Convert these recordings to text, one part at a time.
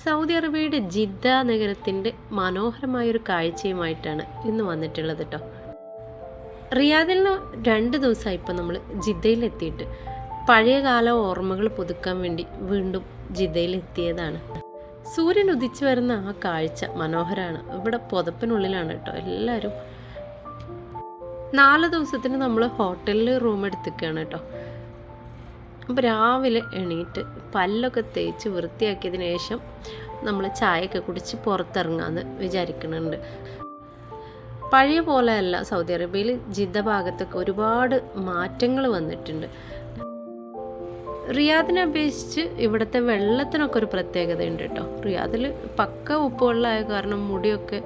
Saudi അറേബ്യയുടെ Jeddah നഗരത്തിൻ്റെ മനോഹരമായൊരു കാഴ്ചയുമായിട്ടാണ് ഇന്ന് വന്നിട്ടുള്ളത് കേട്ടോ. റിയാദിൽ നിന്ന് 2 ദിവസമായി ഇപ്പോൾ നമ്മൾ ജിദ്ദയിലെത്തിയിട്ട് പഴയകാല ഓർമ്മകൾ പുതുക്കാൻ വേണ്ടി വീണ്ടും ജിദ്ദയിലെത്തിയതാണ്. സൂര്യൻ ഉദിച്ചു വരുന്ന ആ കാഴ്ച മനോഹരമാണ്. ഇവിടെ പുതപ്പിനുള്ളിലാണ് കേട്ടോ എല്ലാവരും. 4 ദിവസത്തിന് നമ്മൾ ഹോട്ടലിൽ റൂം എടുത്തിരിക്കുകയാണ് കേട്ടോ. അപ്പോൾ രാവിലെ എണീറ്റ് പല്ലൊക്കെ തേച്ച് വൃത്തിയാക്കിയതിന് ശേഷം നമ്മൾ ചായയൊക്കെ കുടിച്ച് പുറത്തിറങ്ങാമെന്ന് വിചാരിക്കുന്നുണ്ട്. പഴയ പോലെയല്ല, സൗദി അറേബ്യയിൽ ജിദ്ദ ഭാഗത്തൊക്കെ ഒരുപാട് മാറ്റങ്ങൾ വന്നിട്ടുണ്ട്. റിയാദിനെ അപേക്ഷിച്ച് ഇവിടുത്തെ വെള്ളത്തിനൊക്കെ ഒരു പ്രത്യേകതയുണ്ട് കേട്ടോ. റിയാദിൽ പക്ക ഉപ്പുവെള്ളമായ കാരണം മുടിയൊക്കെ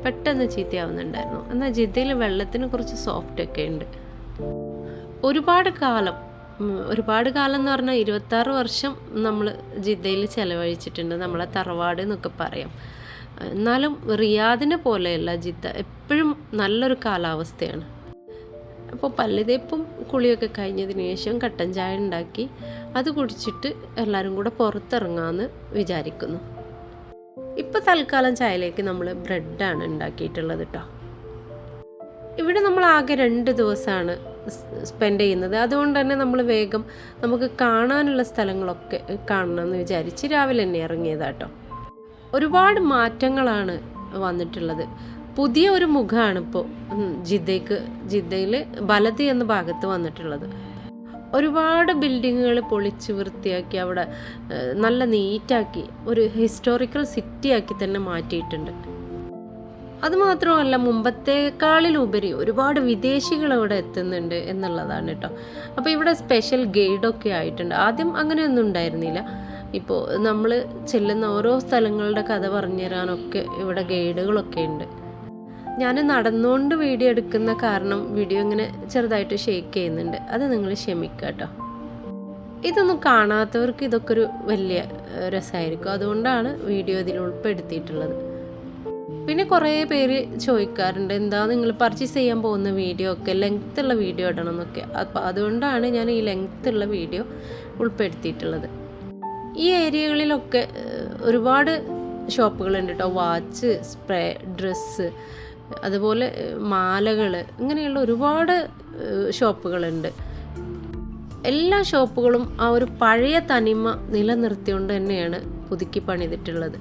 പെട്ടെന്ന് ചീത്തയാവുന്നുണ്ടായിരുന്നു. എന്നാൽ ജിദ്ദയിൽ വെള്ളത്തിന് കുറച്ച് സോഫ്റ്റൊക്കെ ഉണ്ട്. ഒരുപാട് കാലം എന്ന് പറഞ്ഞാൽ 26 വർഷം നമ്മൾ ജിദ്ദയിൽ ചിലവഴിച്ചിട്ടുണ്ട്. നമ്മളെ തറവാട് എന്നൊക്കെ പറയാം. എന്നാലും റിയാദിനെ പോലെയല്ല ജിദ്ദ. എപ്പോഴും നല്ലൊരു കാലാവസ്ഥയാണ്. അപ്പോൾ പല്ലുതേപ്പും കുളിയൊക്കെ കഴിഞ്ഞതിന് ശേഷം കട്ടൻ ചായ ഉണ്ടാക്കി അത് കുടിച്ചിട്ട് എല്ലാവരും കൂടെ പുറത്തിറങ്ങാമെന്ന് വിചാരിക്കുന്നു. ഇപ്പോൾ തൽക്കാലം ചായയിലേക്ക് നമ്മൾ ബ്രെഡാണ് ഉണ്ടാക്കിയിട്ടുള്ളത് കേട്ടോ. ഇവിടെ നമ്മൾ ആകെ 2 ദിവസമാണ് സ്പെൻഡ് ചെയ്യുന്നത്. അതുകൊണ്ട് തന്നെ നമ്മൾ വേഗം നമുക്ക് കാണാനുള്ള സ്ഥലങ്ങളൊക്കെ കാണണമെന്ന് വിചാരിച്ച് രാവിലെ തന്നെ ഇറങ്ങിയതാട്ടോ. ഒരുപാട് മാറ്റങ്ങളാണ് വന്നിട്ടുള്ളത്. പുതിയ ഒരു മുഖമാണ് ഇപ്പോൾ ജിദ്ദയിൽ ബലദി എന്ന ഭാഗത്ത് വന്നിട്ടുള്ളത്. ഒരുപാട് ബിൽഡിങ്ങുകൾ പൊളിച്ച് വൃത്തിയാക്കി അവിടെ നല്ല നീറ്റാക്കി ഒരു ഹിസ്റ്റോറിക്കൽ സിറ്റിയാക്കി തന്നെ മാറ്റിയിട്ടുണ്ട്. അതുമാത്രമല്ല, മുമ്പത്തേക്കാളിലുപരി ഒരുപാട് വിദേശികൾ ഇവിടെ എത്തുന്നുണ്ട് എന്നുള്ളതാണ് കേട്ടോ. അപ്പോൾ ഇവിടെ സ്പെഷ്യൽ ഗൈഡൊക്കെ ആയിട്ടുണ്ട്. ആദ്യം അങ്ങനെയൊന്നും ഉണ്ടായിരുന്നില്ല. ഇപ്പോൾ നമ്മൾ ചെല്ലുന്ന ഓരോ സ്ഥലങ്ങളുടെ കഥ പറഞ്ഞു തരാനൊക്കെ ഇവിടെ ഗൈഡുകളൊക്കെ ഉണ്ട്. ഞാൻ നടന്നുകൊണ്ട് വീഡിയോ എടുക്കുന്ന കാരണം വീഡിയോ ഇങ്ങനെ ചെറുതായിട്ട് ഷേക്ക് ചെയ്യുന്നുണ്ട്. അത് നിങ്ങൾ ക്ഷമിക്കുക കേട്ടോ. ഇതൊന്നും കാണാത്തവർക്ക് ഇതൊക്കെ ഒരു വലിയ രസമായിരിക്കും. അതുകൊണ്ടാണ് വീഡിയോ ഇതിൽ ഉൾപ്പെടുത്തിയിട്ടുള്ളത്. പിന്നെ കുറേ പേര് ചോദിക്കാറുണ്ട്, എന്താ നിങ്ങൾ പർച്ചേസ് ചെയ്യാൻ പോകുന്ന വീഡിയോ ഒക്കെ ലെങ്ത്തുള്ള വീഡിയോ ഇടണം എന്നൊക്കെ. അപ്പോൾ അതുകൊണ്ടാണ് ഞാൻ ഈ ലെങ്ത്തുള്ള വീഡിയോ ഉൾപ്പെടുത്തിയിട്ടുള്ളത്. ഈ ഏരിയകളിലൊക്കെ ഒരുപാട് ഷോപ്പുകളുണ്ട് കേട്ടോ. വാച്ച്, സ്പ്രേ, ഡ്രസ്സ്, അതുപോലെ മാലകൾ, ഇങ്ങനെയുള്ള ഒരുപാട് ഷോപ്പുകളുണ്ട്. എല്ലാ ഷോപ്പുകളും ആ ഒരു പഴയ തനിമ നിലനിർത്തിക്കൊണ്ട് തന്നെയാണ് പുതുക്കി പണിതിട്ടുള്ളത്.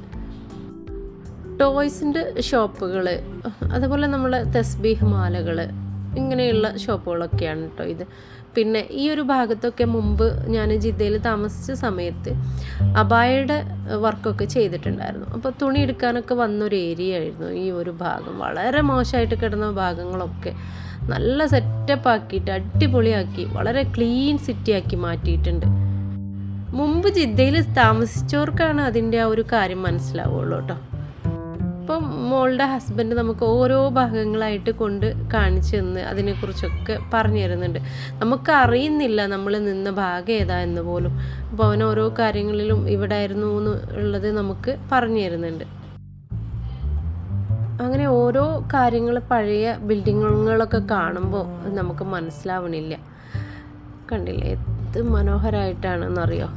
ടോയ്സിൻ്റെ ഷോപ്പുകൾ, അതുപോലെ നമ്മളെ തസ്ബീഹ് മാലകൾ, ഇങ്ങനെയുള്ള ഷോപ്പുകളൊക്കെയാണ് കേട്ടോ ഇത്. പിന്നെ ഈ ഒരു ഭാഗത്തൊക്കെ മുമ്പ് ഞാൻ ജിദ്ദയിൽ താമസിച്ച സമയത്ത് അബായയുടെ വർക്കൊക്കെ ചെയ്തിട്ടുണ്ടായിരുന്നു. അപ്പോൾ തുണി എടുക്കാനൊക്കെ വന്നൊരു ഏരിയ ആയിരുന്നു ഈ ഒരു ഭാഗം. വളരെ മോശമായിട്ട് കിടന്ന ഭാഗങ്ങളൊക്കെ നല്ല സെറ്റപ്പ് ആക്കിയിട്ട് അടിപൊളിയാക്കി വളരെ ക്ലീൻ സിറ്റിയാക്കി മാറ്റിയിട്ടുണ്ട്. മുമ്പ് ജിദ്ദയിൽ താമസിച്ചവർക്കാണ് അതിൻ്റെ ആ ഒരു കാര്യം മനസ്സിലാവുള്ളൂ കേട്ടോ. ഇപ്പം മോളുടെ ഹസ്ബൻഡ് നമുക്ക് ഓരോ ഭാഗങ്ങളായിട്ട് കൊണ്ട് കാണിച്ചു തന്ന് അതിനെക്കുറിച്ചൊക്കെ പറഞ്ഞു തരുന്നുണ്ട്. നമുക്ക് അറിയുന്നില്ല നമ്മൾ നിന്ന ഭാഗം ഏതാ എന്ന് പോലും. അപ്പോൾ അവൻ ഓരോ കാര്യങ്ങളിലും ഇവിടെ ആയിരുന്നു എന്നുള്ളത് നമുക്ക് പറഞ്ഞു തരുന്നുണ്ട്. അങ്ങനെ ഓരോ കാര്യങ്ങൾ പഴയ ബിൽഡിങ്ങുകളൊക്കെ കാണുമ്പോൾ നമുക്ക് മനസ്സിലാവണില്ല. കണ്ടില്ലേ എന്ത് മനോഹരമായിട്ടാണെന്നറിയോ.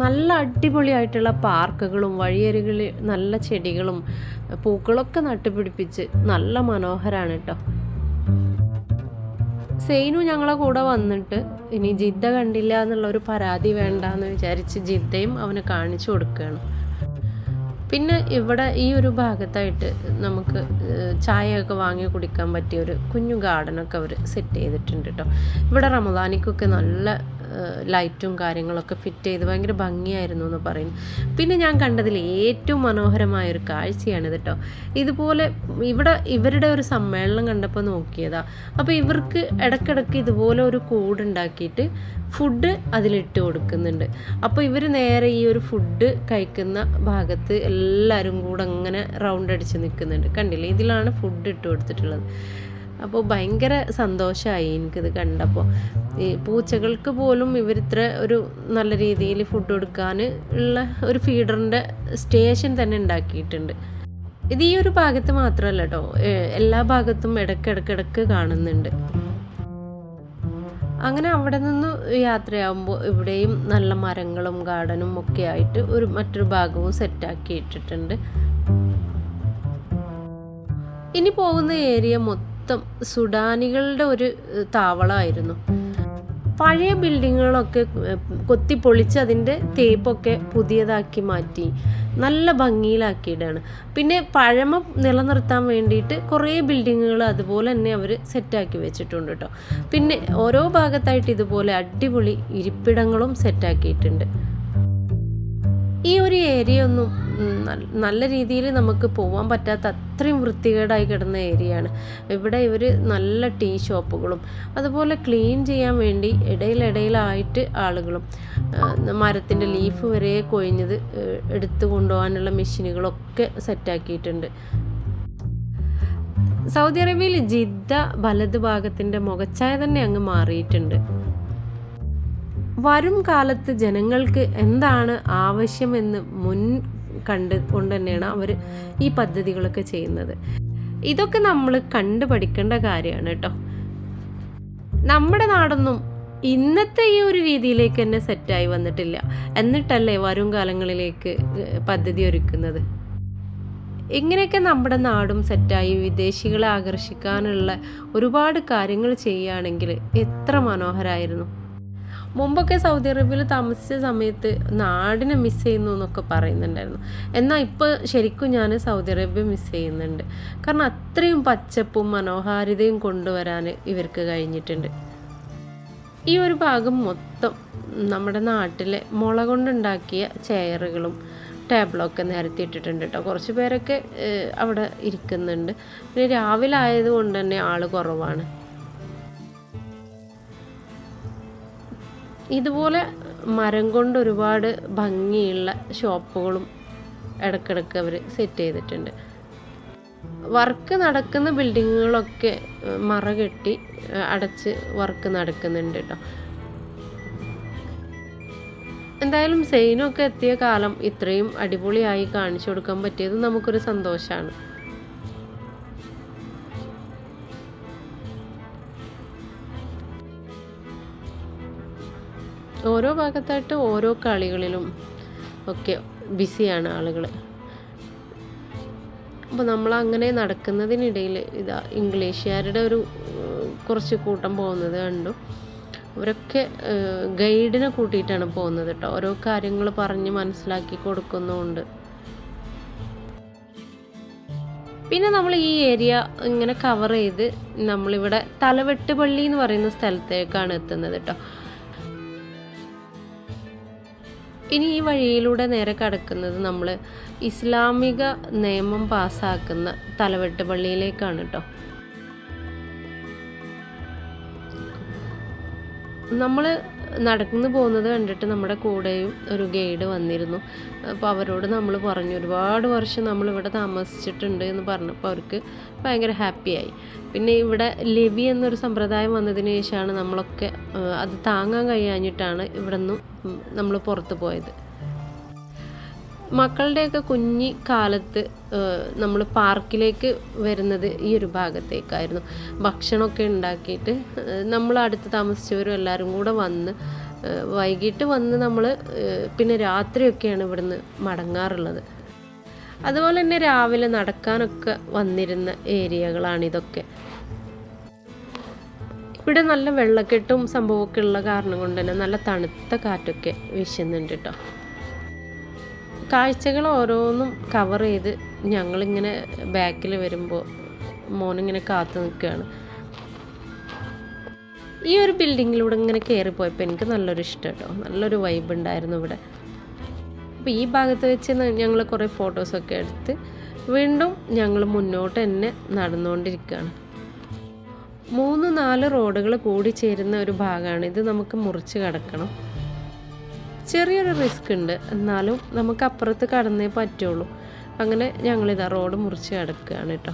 നല്ല അടിപൊളിയായിട്ടുള്ള പാർക്കുകളും വഴിയരികളിൽ നല്ല ചെടികളും പൂക്കളൊക്കെ നട്ടുപിടിപ്പിച്ച് നല്ല മനോഹരമാണ് കേട്ടോ. സെയിനു ഞങ്ങളെ കൂടെ വന്നിട്ട് ഇനി ജിദ്ദ കണ്ടില്ല എന്നുള്ളൊരു പരാതി വേണ്ടാന്ന് വിചാരിച്ച് ജിദ്ദയും അവന് കാണിച്ചു കൊടുക്കുകയാണ്. പിന്നെ ഇവിടെ ഈ ഒരു ഭാഗത്തായിട്ട് നമുക്ക് ചായയൊക്കെ വാങ്ങി കുടിക്കാൻ പറ്റിയ ഒരു കുഞ്ഞു ഗാർഡനൊക്കെ അവർ സെറ്റ് ചെയ്തിട്ടുണ്ട് കേട്ടോ. ഇവിടെ റമദാനിക്കൊക്കെ നല്ല ലൈറ്റും കാര്യങ്ങളൊക്കെ ഫിറ്റ് ചെയ്ത് ഭയങ്കര ഭംഗിയായിരുന്നു എന്ന് പറയുന്നു. പിന്നെ ഞാൻ കണ്ടതിൽ ഏറ്റവും മനോഹരമായൊരു കാഴ്ചയാണിത് കേട്ടോ. ഇതുപോലെ ഇവിടെ ഇവരുടെ ഒരു സമ്മേളനം കണ്ടപ്പോൾ നോക്കിയതാ. അപ്പോൾ ഇവർക്ക് ഇടയ്ക്കിടയ്ക്ക് ഇതുപോലെ ഒരു കൂടുണ്ടാക്കിയിട്ട് ഫുഡ് അതിലിട്ട് കൊടുക്കുന്നുണ്ട്. അപ്പോൾ ഇവർ നേരെ ഈ ഒരു ഫുഡ് കഴിക്കുന്ന ഭാഗത്ത് എല്ലാവരും കൂടെ അങ്ങനെ റൗണ്ട് അടിച്ച് നിൽക്കുന്നുണ്ട്. കണ്ടില്ലേ, ഇതിലാണ് ഫുഡ് ഇട്ട് കൊടുത്തിട്ടുള്ളത്. അപ്പോൾ ഭയങ്കര സന്തോഷമായി എനിക്കിത് കണ്ടപ്പോൾ. ഈ പൂച്ചകൾക്ക് പോലും ഇവരിത്ര ഒരു നല്ല രീതിയിൽ ഫുഡ് കൊടുക്കാൻ ഉള്ള ഒരു ഫീഡറിൻ്റെ സ്റ്റേഷൻ തന്നെ ഉണ്ടാക്കിയിട്ടുണ്ട്. ഇത് ഈ ഒരു ഭാഗത്ത് മാത്രമല്ല കേട്ടോ, എല്ലാ ഭാഗത്തും ഇടയ്ക്കിടയ്ക്ക് കാണുന്നുണ്ട്. അങ്ങനെ അവിടെ നിന്ന് യാത്രയാകുമ്പോൾ ഇവിടെയും നല്ല മരങ്ങളും ഗാർഡനും ഒക്കെ ആയിട്ട് മറ്റൊരു ഭാഗവും സെറ്റാക്കി ഇട്ടിട്ടുണ്ട്. ഇനി പോകുന്ന ഏരിയ മൊത്തം സുഡാനികളുടെ ഒരു താവളമായിരുന്നു. പഴയ ബിൽഡിങ്ങുകളൊക്കെ കൊത്തിപ്പൊളിച്ച് അതിൻ്റെ തേപ്പൊക്കെ പുതിയതാക്കി മാറ്റി നല്ല ഭംഗിയിലാക്കിയിട്ടാണ്. പിന്നെ പഴമ നിലനിർത്താൻ വേണ്ടിയിട്ട് കുറേ ബിൽഡിങ്ങുകൾ അതുപോലെ തന്നെ അവർ സെറ്റാക്കി വെച്ചിട്ടുണ്ട് കേട്ടോ. പിന്നെ ഓരോ ഭാഗത്തായിട്ട് ഇതുപോലെ അടിപൊളി ഇരിപ്പിടങ്ങളും സെറ്റാക്കിയിട്ടുണ്ട്. ഈ ഒരു ഏരിയ ഒന്നും നല്ല രീതിയിൽ നമുക്ക് പോകാൻ പറ്റാത്ത അത്രയും വൃത്തികേടായി കിടന്ന ഏരിയയാണ്. ഇവിടെ ഇവർ നല്ല ടീ ഷോപ്പുകളും അതുപോലെ ക്ലീൻ ചെയ്യാൻ വേണ്ടി ഇടയിലായിട്ട് ആളുകളും മരത്തിൻ്റെ ലീഫ് വരെ കൊഴിഞ്ഞത് എടുത്തു കൊണ്ടുപോകാനുള്ള മെഷീനുകളൊക്കെ സെറ്റാക്കിയിട്ടുണ്ട്. സൗദി അറേബ്യയിൽ ജിദ്ദ വലത് ഭാഗത്തിൻ്റെ മുഖച്ഛായ തന്നെ അങ്ങ് മാറിയിട്ടുണ്ട്. വരും കാലത്ത് ജനങ്ങൾക്ക് എന്താണ് ആവശ്യമെന്ന് കൊണ്ട് തന്നെയാണ് അവർ ഈ പദ്ധതികളൊക്കെ ചെയ്യുന്നത്. ഇതൊക്കെ നമ്മൾ കണ്ടു പഠിക്കേണ്ട കാര്യമാണ് കേട്ടോ. നമ്മുടെ നാടൊന്നും ഇന്നത്തെ ഈ ഒരു രീതിയിലേക്ക് തന്നെ സെറ്റായി വന്നിട്ടില്ല. എന്നിട്ടല്ലേ വരും കാലങ്ങളിലേക്ക് പദ്ധതി ഒരുക്കുന്നത്. ഇങ്ങനെയൊക്കെ നമ്മുടെ നാടും സെറ്റായി വിദേശികളെ ആകർഷിക്കാനുള്ള ഒരുപാട് കാര്യങ്ങൾ ചെയ്യുകയാണെങ്കിൽ എത്ര മനോഹരമായിരുന്നു. മുമ്പൊക്കെ സൗദി അറേബ്യയിൽ താമസിച്ച സമയത്ത് നാടിനെ മിസ് ചെയ്യുന്നു എന്നൊക്കെ പറയുന്നുണ്ടായിരുന്നു. എന്നാൽ ഇപ്പോൾ ശരിക്കും ഞാൻ സൗദി അറേബ്യ മിസ് ചെയ്യുന്നുണ്ട്. കാരണം അത്രയും പച്ചപ്പും മനോഹാരിതയും കൊണ്ടുവരാൻ ഇവർക്ക് കഴിഞ്ഞിട്ടുണ്ട്. ഈ ഒരു ഭാഗം മൊത്തം നമ്മുടെ നാട്ടിലെ മുള കൊണ്ടുണ്ടാക്കിയ ചെയറുകളും ടേബിളൊക്കെ നിരത്തിയിട്ടിട്ടുണ്ട് കേട്ടോ. കുറച്ച് പേരൊക്കെ അവിടെ ഇരിക്കുന്നുണ്ട്. പിന്നെ രാവിലെ ആയതുകൊണ്ട് തന്നെ ആൾ കുറവാണ്. ഇതുപോലെ മരം കൊണ്ട് ഒരുപാട് ഭംഗിയുള്ള ഷോപ്പുകളും ഇടയ്ക്കിടയ്ക്ക് അവർ സെറ്റ് ചെയ്തിട്ടുണ്ട്. വർക്ക് നടക്കുന്ന ബിൽഡിങ്ങുകളൊക്കെ മറ കെട്ടി അടച്ച് വർക്ക് നടക്കുന്നുണ്ട് കേട്ടോ. എന്തായാലും സെയിനൊക്കെ എത്തിയ കാലം ഇത്രയും അടിപൊളിയായി കാണിച്ചു കൊടുക്കാൻ പറ്റിയത് നമുക്കൊരു സന്തോഷമാണ്. ഓരോ ഭാഗത്തായിട്ട് ഓരോ കളികളിലും ഒക്കെ ബിസിയാണ് ആളുകൾ. അപ്പോൾ നമ്മളങ്ങനെ നടക്കുന്നതിനിടയിൽ ഇതാ ഇംഗ്ലീഷുകാരുടെ കുറച്ച് കൂട്ടം പോകുന്നത് കണ്ടു. അവരൊക്കെ ഗൈഡിനെ കൂട്ടിയിട്ടാണ് പോകുന്നത് കേട്ടോ. ഓരോ കാര്യങ്ങൾ പറഞ്ഞ് മനസ്സിലാക്കി കൊടുക്കുന്നുമുണ്ട്. പിന്നെ നമ്മൾ ഈ ഏരിയ ഇങ്ങനെ കവർ ചെയ്ത് നമ്മളിവിടെ തലവെട്ട് പള്ളി എന്ന് പറയുന്ന സ്ഥലത്തേക്കാണ് എത്തുന്നത് കേട്ടോ. ഇനി ഈ വഴിയിലൂടെ നേരെ കടക്കുന്നത് നമ്മൾ ഇസ്ലാമിക നിയമം പാസ്സാക്കുന്ന തലവെട്ട് പള്ളിയിലേക്കാണ് കേട്ടോ. നമ്മൾ നടന്നു പോകുന്നത് കണ്ടിട്ട് നമ്മുടെ കൂടെയും ഒരു ഗൈഡ് വന്നിരുന്നു. അപ്പോൾ അവരോട് നമ്മൾ പറഞ്ഞു ഒരുപാട് വർഷം നമ്മളിവിടെ താമസിച്ചിട്ടുണ്ട് എന്ന് പറഞ്ഞപ്പോൾ അവർക്ക് ഭയങ്കര ഹാപ്പിയായി. പിന്നെ ഇവിടെ ലെവി എന്നൊരു സമ്പ്രദായം വന്നതിന് ശേഷമാണ് നമ്മളൊക്കെ അത് താങ്ങാൻ കഴിയാഞ്ഞിട്ടാണ് ഇവിടെ നിന്നും നമ്മൾ പുറത്ത് പോയത്. മക്കളുടെയൊക്കെ കുഞ്ഞി കാലത്ത് നമ്മൾ പാർക്കിലേക്ക് വരുന്നത് ഈ ഒരു ഭാഗത്തേക്കായിരുന്നു. ഭക്ഷണമൊക്കെ ഉണ്ടാക്കിയിട്ട് നമ്മൾ അടുത്ത് താമസിച്ചവരും എല്ലാവരും കൂടെ വന്ന് വൈകിട്ട് വന്ന് നമ്മൾ പിന്നെ രാത്രിയൊക്കെയാണ് ഇവിടുന്ന് മടങ്ങാറുള്ളത്. അതുപോലെ തന്നെ രാവിലെ നടക്കാനൊക്കെ വന്നിരുന്ന ഏരിയകളാണിതൊക്കെ. ഇവിടെ നല്ല വെള്ളക്കെട്ടും സംഭവമൊക്കെ ഉള്ള കാരണം കൊണ്ട് തന്നെ നല്ല തണുത്ത കാറ്റൊക്കെ വീശുന്നുണ്ട് കേട്ടോ. കാഴ്ചകൾ ഓരോന്നും കവർ ചെയ്ത് ഞങ്ങളിങ്ങനെ ബാക്കിൽ വരുമ്പോൾ മോനിങ്ങനെ കാത്തു നിൽക്കുകയാണ്. ഈ ഒരു ബിൽഡിങ്ങിലൂടെ ഇങ്ങനെ കയറിപ്പോയപ്പോൾ എനിക്ക് നല്ലൊരു ഇഷ്ടം കേട്ടോ. നല്ലൊരു വൈബ് ഉണ്ടായിരുന്നു ഇവിടെ. അപ്പോൾ ഈ ഭാഗത്ത് വെച്ച് ഞങ്ങൾ കുറേ ഫോട്ടോസൊക്കെ എടുത്ത് വീണ്ടും ഞങ്ങൾ മുന്നോട്ട് തന്നെ നടന്നുകൊണ്ടിരിക്കുകയാണ്. 3-4 റോഡുകൾ കൂടി ചേരുന്ന ഒരു ഭാഗമാണ് ഇത്. നമുക്ക് മുറിച്ച് കടക്കണം. ചെറിയൊരു റിസ്ക് ഉണ്ട്, എന്നാലും നമുക്ക് അപ്പുറത്ത് കടന്നേ പറ്റുള്ളൂ. അങ്ങനെ ഞങ്ങളിതാ റോഡ് മുറിച്ച് കിടക്കുകയാണ് കേട്ടോ.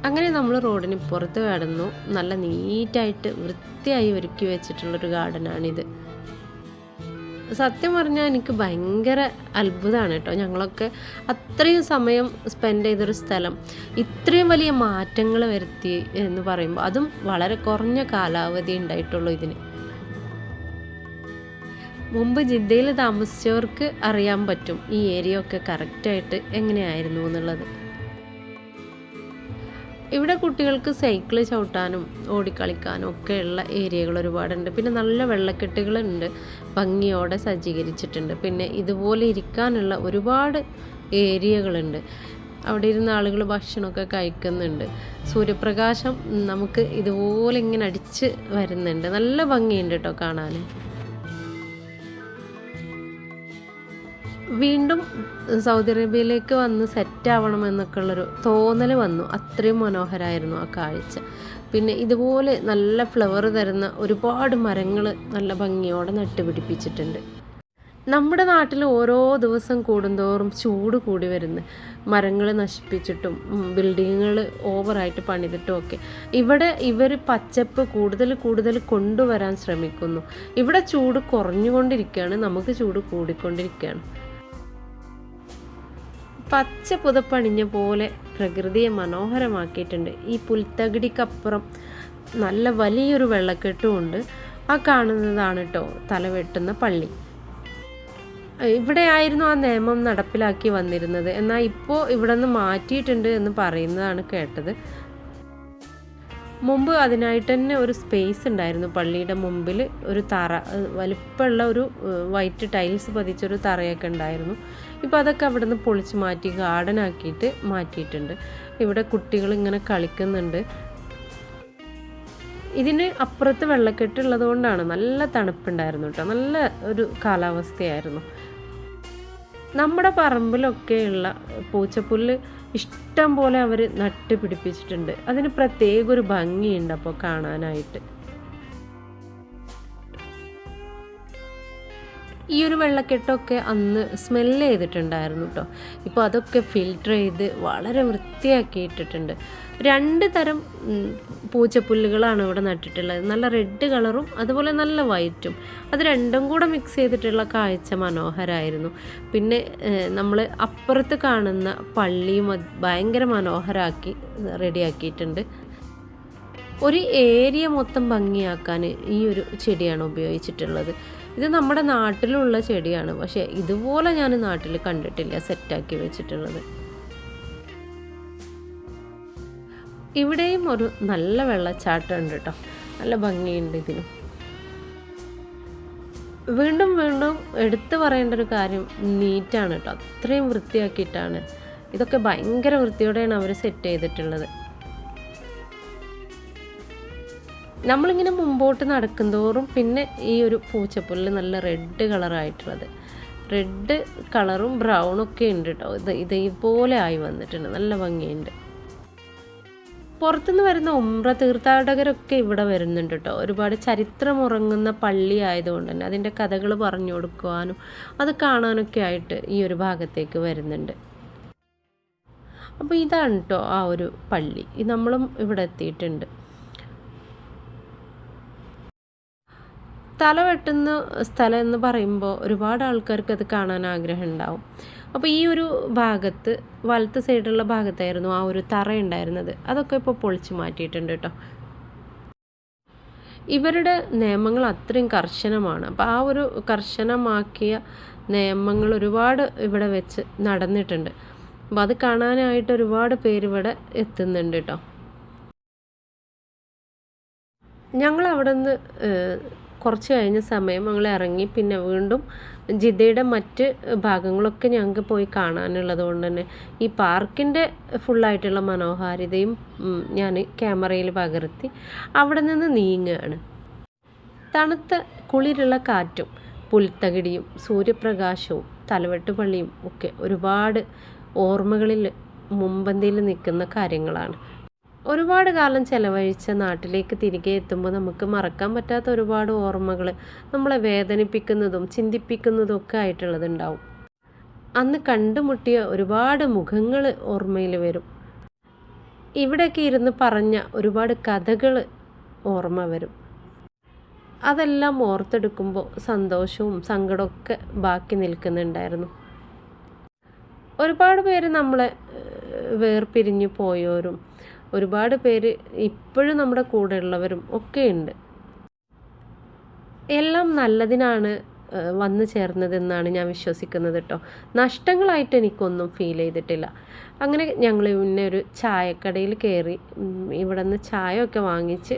അങ്ങനെ നമ്മൾ റോഡിന് പുറത്ത് കടന്നു. നല്ല നീറ്റായിട്ട് വൃത്തിയായി ഒരുക്കി വെച്ചിട്ടുള്ളൊരു ഗാർഡനാണിത്. സത്യം പറഞ്ഞാൽ എനിക്ക് ഭയങ്കര അത്ഭുതമാണ് കേട്ടോ. ഞങ്ങളൊക്കെ അത്രയും സമയം സ്പെൻഡ് ചെയ്തൊരു സ്ഥലം ഇത്രയും വലിയ മാറ്റങ്ങൾ വരുത്തി എന്ന് പറയുമ്പോൾ, അതും വളരെ കുറഞ്ഞ കാലാവധി ഉണ്ടായിട്ടുള്ളൂ ഇതിന്. മുമ്പ് ജിദ്ദയിൽ താമസിച്ചവർക്ക് അറിയാൻ പറ്റും ഈ ഏരിയ ഒക്കെ കറക്റ്റായിട്ട് എങ്ങനെയായിരുന്നു എന്നുള്ളത്. ഇവിടെ കുട്ടികൾക്ക് സൈക്കിൾ ചവിട്ടാനും ഓടിക്കളിക്കാനും ഒക്കെയുള്ള ഏരിയകൾ ഒരുപാടുണ്ട്. പിന്നെ നല്ല വെള്ളക്കെട്ടുകളുണ്ട്, ഭംഗിയോടെ സജ്ജീകരിച്ചിട്ടുണ്ട്. പിന്നെ ഇതുപോലെ ഇരിക്കാനുള്ള ഒരുപാട് ഏരിയകളുണ്ട്. അവിടെ ഇരുന്ന ആളുകൾ ഭക്ഷണമൊക്കെ കഴിക്കുന്നുണ്ട്. സൂര്യപ്രകാശം നമുക്ക് ഇതുപോലെ ഇങ്ങനെ അടിച്ച് വരുന്നുണ്ട്. നല്ല ഭംഗിയുണ്ട് കേട്ടോ കാണാൻ. വീണ്ടും സൗദി അറേബ്യയിലേക്ക് വന്ന് സെറ്റ് ആവണമെന്നൊക്കെ ഉള്ളൊരു തോന്നൽ വന്നു. അത്രയും മനോഹരമായിരുന്നു ആ കാഴ്ച. പിന്നെ ഇതുപോലെ നല്ല ഫ്ലവർ തരുന്ന ഒരുപാട് മരങ്ങൾ നല്ല ഭംഗിയോടെ നട്ടുപിടിപ്പിച്ചിട്ടുണ്ട്. നമ്മുടെ നാട്ടിൽ ഓരോ ദിവസം കൂടുന്തോറും ചൂട് കൂടി വരുന്നു. മരങ്ങൾ നശിപ്പിച്ചിട്ടും ബിൽഡിങ്ങുകൾ ഓവറായിട്ട് പണിതിട്ടും ഒക്കെ. ഇവിടെ ഇവർ പച്ചപ്പ് കൂടുതൽ കൂടുതൽ കൊണ്ടുവരാൻ ശ്രമിക്കുന്നു. ഇവിടെ ചൂട് കുറഞ്ഞുകൊണ്ടിരിക്കുകയാണ്, നമുക്ക് ചൂട് കൂടിക്കൊണ്ടിരിക്കുകയാണ്. പച്ച പുതപ്പണിഞ്ഞ പോലെ പ്രകൃതിയെ മനോഹരമാക്കിയിട്ടുണ്ട്. ഈ പുൽത്തകിടിക്കപ്പുറം നല്ല വലിയൊരു വെള്ളക്കെട്ടുമുണ്ട്. ആ കാണുന്നതാണ് കേട്ടോ തലവെട്ടുന്ന പള്ളി. ഇവിടെ ആയിരുന്നു ആ നിയമം നടപ്പിലാക്കി വന്നിരുന്നത്. എന്നാൽ ഇപ്പോൾ ഇവിടെ നിന്ന് മാറ്റിയിട്ടുണ്ട് എന്ന് പറയുന്നതാണ് കേട്ടത്. മുമ്പ് അതിനായിട്ട് തന്നെ ഒരു സ്പേസ് ഉണ്ടായിരുന്നു. പള്ളിയുടെ മുമ്പിൽ ഒരു തറ, വലിപ്പമുള്ള ഒരു വൈറ്റ് ടൈൽസ് പതിച്ചൊരു തറയൊക്കെ ഉണ്ടായിരുന്നു. ഇപ്പോൾ അതൊക്കെ അവിടെ നിന്ന് പൊളിച്ച് മാറ്റി ഗാർഡൻ ആക്കിയിട്ട് മാറ്റിയിട്ടുണ്ട്. ഇവിടെ കുട്ടികൾ ഇങ്ങനെ കളിക്കുന്നുണ്ട്. ഇതിന് അപ്പുറത്ത് വെള്ളക്കെട്ടുള്ളത് കൊണ്ടാണ് നല്ല തണുപ്പുണ്ടായിരുന്നു കേട്ടോ. നല്ല ഒരു കാലാവസ്ഥയായിരുന്നു. നമ്മുടെ പറമ്പിലൊക്കെയുള്ള പൂച്ചപ്പുല്ല് ഇഷ്ടം പോലെ അവർ നട്ട് പിടിപ്പിച്ചിട്ടുണ്ട്. അതിന് പ്രത്യേക ഒരു ഭംഗിയുണ്ട് അപ്പോൾ കാണാനായിട്ട്. ഈ ഒരു വെള്ളക്കെട്ടൊക്കെ അന്ന് സ്മെല്ല് ചെയ്തിട്ടുണ്ടായിരുന്നു കേട്ടോ. ഇപ്പോൾ അതൊക്കെ ഫിൽറ്റർ ചെയ്ത് വളരെ വൃത്തിയാക്കിയിട്ടിട്ടുണ്ട്. 2 തരം പൂച്ചപ്പുല്ലുകളാണ് ഇവിടെ നട്ടിട്ടുള്ളത്. നല്ല റെഡ് കളറും അതുപോലെ നല്ല വൈറ്റും. അത് രണ്ടും കൂടെ മിക്സ് ചെയ്തിട്ടുള്ള കാഴ്ച മനോഹരമായിരുന്നു. പിന്നെ നമ്മൾ അപ്പുറത്ത് കാണുന്ന പള്ളിയും ഭയങ്കര മനോഹരമാക്കി റെഡിയാക്കിയിട്ടുണ്ട്. ഒരു ഏരിയ മൊത്തം ഭംഗിയാക്കാൻ ഈ ഒരു ചെടിയാണ് ഉപയോഗിച്ചിട്ടുള്ളത്. ഇത് നമ്മുടെ നാട്ടിലുള്ള ചെടിയാണ്, പക്ഷേ ഇതുപോലെ ഞാൻ നാട്ടിൽ കണ്ടിട്ടില്ല സെറ്റാക്കി വെച്ചിട്ടുള്ളത്. ഇവിടെയും ഒരു നല്ല വെള്ളച്ചാട്ടം ഉണ്ട് കേട്ടോ. നല്ല ഭംഗിയുണ്ട് ഇതിനും. വീണ്ടും വീണ്ടും എടുത്തു പറയേണ്ട ഒരു കാര്യം, നീറ്റാണ് കേട്ടോ. അത്രയും വൃത്തിയാക്കിയിട്ടാണ്. ഇതൊക്കെ ഭയങ്കര വൃത്തിയോടെയാണ് അവർ സെറ്റ് ചെയ്തിട്ടുള്ളത്. നമ്മളിങ്ങനെ മുമ്പോട്ട് നടക്കുന്തോറും പിന്നെ ഈ ഒരു പൂച്ചപ്പുല്ല് നല്ല റെഡ് കളറായിട്ടുള്ളത്, റെഡ് കളറും ബ്രൗണും ഒക്കെ ഉണ്ട് കേട്ടോ. ഇതേപോലെ ആയി വന്നിട്ടുണ്ട്. നല്ല ഭംഗിയുണ്ട്. പുറത്തുനിന്ന് വരുന്ന ഉംറ തീർത്ഥാടകരൊക്കെ ഇവിടെ വരുന്നുണ്ട് കേട്ടോ. ഒരുപാട് ചരിത്രമുറങ്ങുന്ന പള്ളി ആയതുകൊണ്ട് തന്നെ അതിൻ്റെ കഥകൾ പറഞ്ഞു കൊടുക്കുവാനും അത് കാണാനൊക്കെ ആയിട്ട് ഈ ഒരു ഭാഗത്തേക്ക് വരുന്നുണ്ട്. അപ്പോൾ ഇതാണ് കേട്ടോ ആ ഒരു പള്ളി. നമ്മളും ഇവിടെ എത്തിയിട്ടുണ്ട്. തല വെട്ടുന്ന സ്ഥലം എന്ന് പറയുമ്പോൾ ഒരുപാട് ആൾക്കാർക്ക് അത് കാണാൻ ആഗ്രഹം ഉണ്ടാവും. അപ്പോൾ ഈ ഒരു ഭാഗത്ത് വലത്ത് സൈഡുള്ള ഭാഗത്തായിരുന്നു ആ ഒരു തറ ഉണ്ടായിരുന്നത്. അതൊക്കെ ഇപ്പോൾ പൊളിച്ചു മാറ്റിയിട്ടുണ്ട് കേട്ടോ. ഇവരുടെ നിയമങ്ങൾ അത്രയും കർശനമാണ്. അപ്പോൾ ആ ഒരു കർശനമാക്കിയ നിയമങ്ങൾ ഒരുപാട് ഇവിടെ വെച്ച് നടന്നിട്ടുണ്ട്. അപ്പോൾ അത് കാണാനായിട്ട് ഒരുപാട് പേര് ഇവിടെ എത്തുന്നുണ്ട് കേട്ടോ. ഞങ്ങൾ അവിടെ നിന്ന് കുറച്ച് കഴിഞ്ഞ സമയം ഞങ്ങൾ ഇറങ്ങി. പിന്നെ വീണ്ടും ജിദ്ദയുടെ മറ്റ് ഭാഗങ്ങളൊക്കെ ഞങ്ങൾക്ക് പോയി കാണാനുള്ളത് കൊണ്ട് തന്നെ ഈ പാർക്കിൻ്റെ ഫുള്ളായിട്ടുള്ള മനോഹാരിതയും ഞാൻ ക്യാമറയിൽ പകർത്തി അവിടെ നിന്ന് നീങ്ങുകയാണ്. തണുത്ത കുളിരുള്ള കാറ്റും പുൽത്തകിടിയും സൂര്യപ്രകാശവും തലവെട്ടുപള്ളിയും ഒക്കെ ഒരുപാട് ഓർമ്മകളിൽ മുൻപന്തിയിൽ നിൽക്കുന്ന കാര്യങ്ങളാണ്. ഒരുപാട് കാലം ചെലവഴിച്ച നാട്ടിലേക്ക് തിരികെ എത്തുമ്പോൾ നമുക്ക് മറക്കാൻ പറ്റാത്ത ഒരുപാട് ഓർമ്മകൾ നമ്മളെ വേദനിപ്പിക്കുന്നതും ചിന്തിപ്പിക്കുന്നതും ഒക്കെ ആയിട്ടുള്ളതുണ്ടാവും. അന്ന് കണ്ടുമുട്ടിയ ഒരുപാട് മുഖങ്ങൾ ഓർമ്മയിൽ വരും. ഇവിടെയൊക്കെ ഇരുന്ന് പറഞ്ഞ ഒരുപാട് കഥകൾ ഓർമ്മ വരും. അതെല്ലാം ഓർത്തെടുക്കുമ്പോൾ സന്തോഷവും സങ്കടമൊക്കെ ബാക്കി നിൽക്കുന്നുണ്ടായിരുന്നു. ഒരുപാട് പേര് നമ്മളെ വേർപിരിഞ്ഞു പോയവരും ഒരുപാട് പേര് ഇപ്പോഴും നമ്മുടെ കൂടെ ഉള്ളവരും ഒക്കെ ഉണ്ട്. എല്ലാം നല്ലതിനാണ് വന്നു ചേർന്നതെന്നാണ് ഞാൻ വിശ്വസിക്കുന്നത് കേട്ടോ. നഷ്ടങ്ങളായിട്ട് എനിക്കൊന്നും ഫീൽ ചെയ്തിട്ടില്ല. അങ്ങനെ ഞങ്ങൾ പിന്നെ ഒരു ചായക്കടയിൽ കയറി ഇവിടെ നിന്ന് ചായ ഒക്കെ വാങ്ങിച്ച്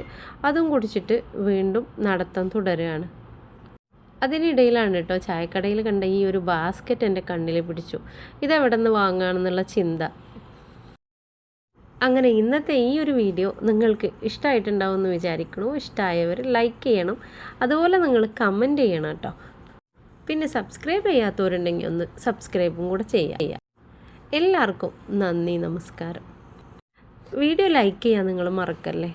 അതും കുടിച്ചിട്ട് വീണ്ടും നടത്തം തുടരുകയാണ്. അതിനിടയിലാണ് കേട്ടോ ചായക്കടയിൽ കണ്ട ഈ ഒരു ബാസ്ക്കറ്റ് എൻ്റെ കണ്ണിൽ പിടിച്ചു. ഇതെവിടെ നിന്ന് വാങ്ങുകയാണെന്നുള്ള ചിന്ത. അങ്ങനെ ഇന്നത്തെ ഈ ഒരു വീഡിയോ നിങ്ങൾക്ക് ഇഷ്ടമായിട്ടുണ്ടാവുമെന്ന് വിചാരിക്കണു. ഇഷ്ടമായവർ ലൈക്ക് ചെയ്യണം, അതുപോലെ നിങ്ങൾ കമൻറ്റ് ചെയ്യണം കേട്ടോ. പിന്നെ സബ്സ്ക്രൈബ് ചെയ്യാത്തവരുണ്ടെങ്കിൽ ഒന്ന് സബ്സ്ക്രൈബും കൂടെ ചെയ്യുക. എല്ലാവർക്കും നന്ദി, നമസ്കാരം. വീഡിയോ ലൈക്ക് ചെയ്യാൻ നിങ്ങൾ മറക്കല്ലേ.